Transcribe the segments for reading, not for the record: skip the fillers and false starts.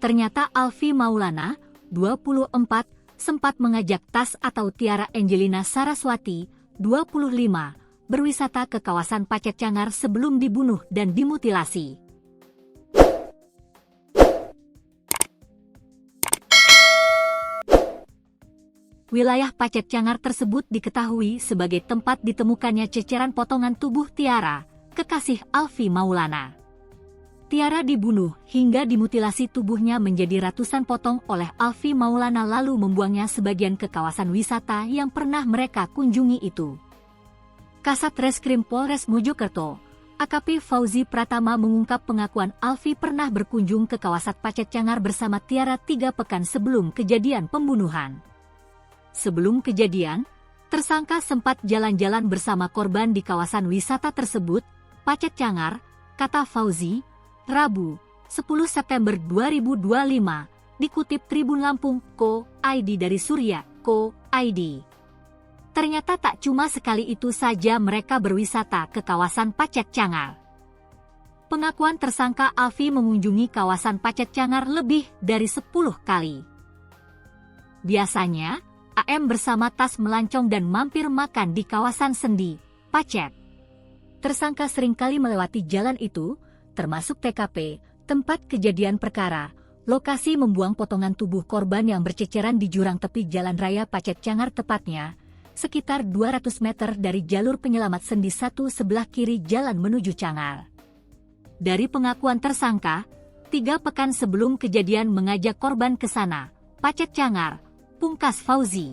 Ternyata Alfie Maulana, 24, sempat mengajak Tas atau Tiara Angelina Saraswati, 25, berwisata ke kawasan Pacet Cangar sebelum dibunuh dan dimutilasi. Wilayah Pacet Cangar tersebut diketahui sebagai tempat ditemukannya ceceran potongan tubuh Tiara, kekasih Alfie Maulana. Tiara dibunuh hingga dimutilasi tubuhnya menjadi ratusan potong oleh Alfie Maulana lalu membuangnya sebagian ke kawasan wisata yang pernah mereka kunjungi itu. Kasat Reskrim Polres Mojokerto, AKP Fauzi Pratama mengungkap pengakuan Alfie pernah berkunjung ke kawasan Pacet Cangar bersama Tiara 3 pekan sebelum kejadian pembunuhan. Sebelum kejadian, tersangka sempat jalan-jalan bersama korban di kawasan wisata tersebut, Pacet Cangar, kata Fauzi, Rabu, 10 September 2025, dikutip Tribun Lampung, Co.id dari Surya, Co.id. Ternyata tak cuma sekali itu saja mereka berwisata ke kawasan Pacet Cangar. Pengakuan tersangka Alfie mengunjungi kawasan Pacet Cangar lebih dari 10 kali. Biasanya, AM bersama Tas melancong dan mampir makan di kawasan Sendi, Pacet. Tersangka seringkali melewati jalan itu, termasuk TKP, tempat kejadian perkara, lokasi membuang potongan tubuh korban yang berceceran di jurang tepi Jalan Raya Pacet Cangar tepatnya, sekitar 200 meter dari jalur penyelamat Sendi 1 sebelah kiri jalan menuju Cangar. Dari pengakuan tersangka, 3 pekan sebelum kejadian mengajak korban ke sana, Pacet Cangar, pungkas Fauzi.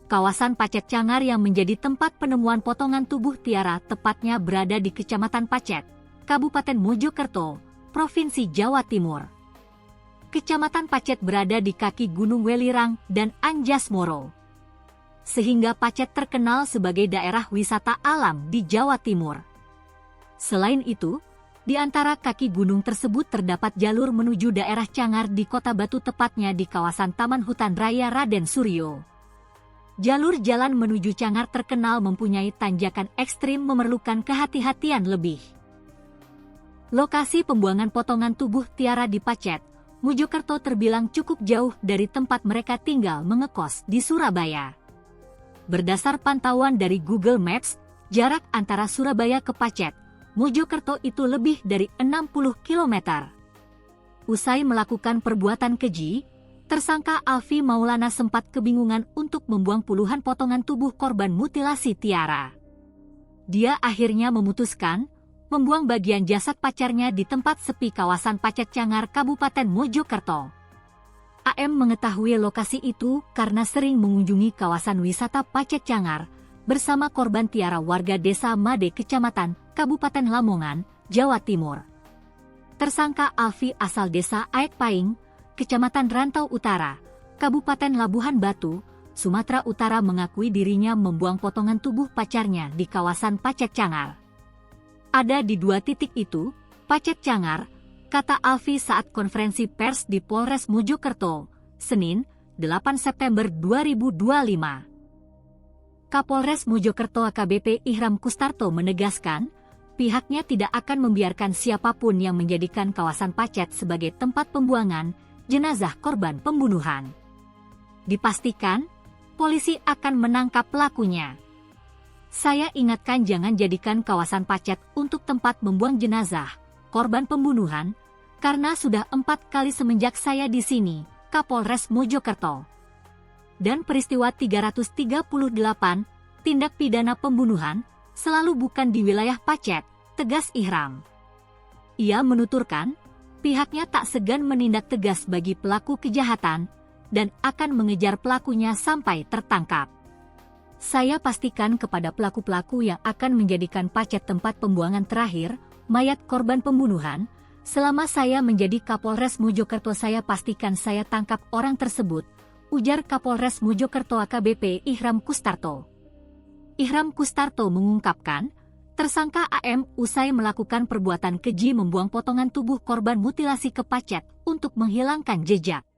Kawasan Pacet Cangar yang menjadi tempat penemuan potongan tubuh Tiara tepatnya berada di Kecamatan Pacet, Kabupaten Mojokerto, Provinsi Jawa Timur. Kecamatan Pacet berada di kaki Gunung Welirang dan Anjas-Moro, sehingga Pacet terkenal sebagai daerah wisata alam di Jawa Timur. Selain itu, di antara kaki gunung tersebut terdapat jalur menuju daerah Cangar di Kota Batu tepatnya di kawasan Taman Hutan Raya Raden Suryo. Jalur jalan menuju Cangar terkenal mempunyai tanjakan ekstrim memerlukan kehati-hatian lebih. Lokasi pembuangan potongan tubuh Tiara di Pacet, Mojokerto terbilang cukup jauh dari tempat mereka tinggal mengekos di Surabaya. Berdasar pantauan dari Google Maps, jarak antara Surabaya ke Pacet, Mojokerto itu lebih dari 60 km. Usai melakukan perbuatan keji, tersangka Alfie Maulana sempat kebingungan untuk membuang puluhan potongan tubuh korban mutilasi Tiara. Dia akhirnya memutuskan membuang bagian jasad pacarnya di tempat sepi kawasan Pacet Cangar, Kabupaten Mojokerto. AM mengetahui lokasi itu karena sering mengunjungi kawasan wisata Pacet Cangar bersama korban Tiara warga Desa Made, Kecamatan Kabupaten Lamongan, Jawa Timur. Tersangka Alfie asal Desa Aekpaing, Kecamatan Rantau Utara, Kabupaten Labuhan Batu, Sumatera Utara mengakui dirinya membuang potongan tubuh pacarnya di kawasan Pacet Cangar. Ada di 2 titik itu, Pacet Cangar, kata Alfie saat konferensi pers di Polres Mojokerto, Senin, 8 September 2025. Kapolres Mojokerto AKBP Ihram Kustarto menegaskan, pihaknya tidak akan membiarkan siapapun yang menjadikan kawasan Pacet sebagai tempat pembuangan jenazah korban pembunuhan. Dipastikan, polisi akan menangkap pelakunya. Saya ingatkan jangan jadikan kawasan Pacet untuk tempat membuang jenazah korban pembunuhan, karena sudah 4 kali semenjak saya di sini, Kapolres Mojokerto. Dan peristiwa 338, tindak pidana pembunuhan, selalu bukan di wilayah Pacet, tegas Ihram. Ia menuturkan, pihaknya tak segan menindak tegas bagi pelaku kejahatan, dan akan mengejar pelakunya sampai tertangkap. Saya pastikan kepada pelaku-pelaku yang akan menjadikan Pacet tempat pembuangan terakhir mayat korban pembunuhan, selama saya menjadi Kapolres Mojokerto saya pastikan saya tangkap orang tersebut, ujar Kapolres Mojokerto AKBP Ihram Kustarto. Ihram Kustarto mengungkapkan, tersangka AM usai melakukan perbuatan keji membuang potongan tubuh korban mutilasi ke Pacet untuk menghilangkan jejak.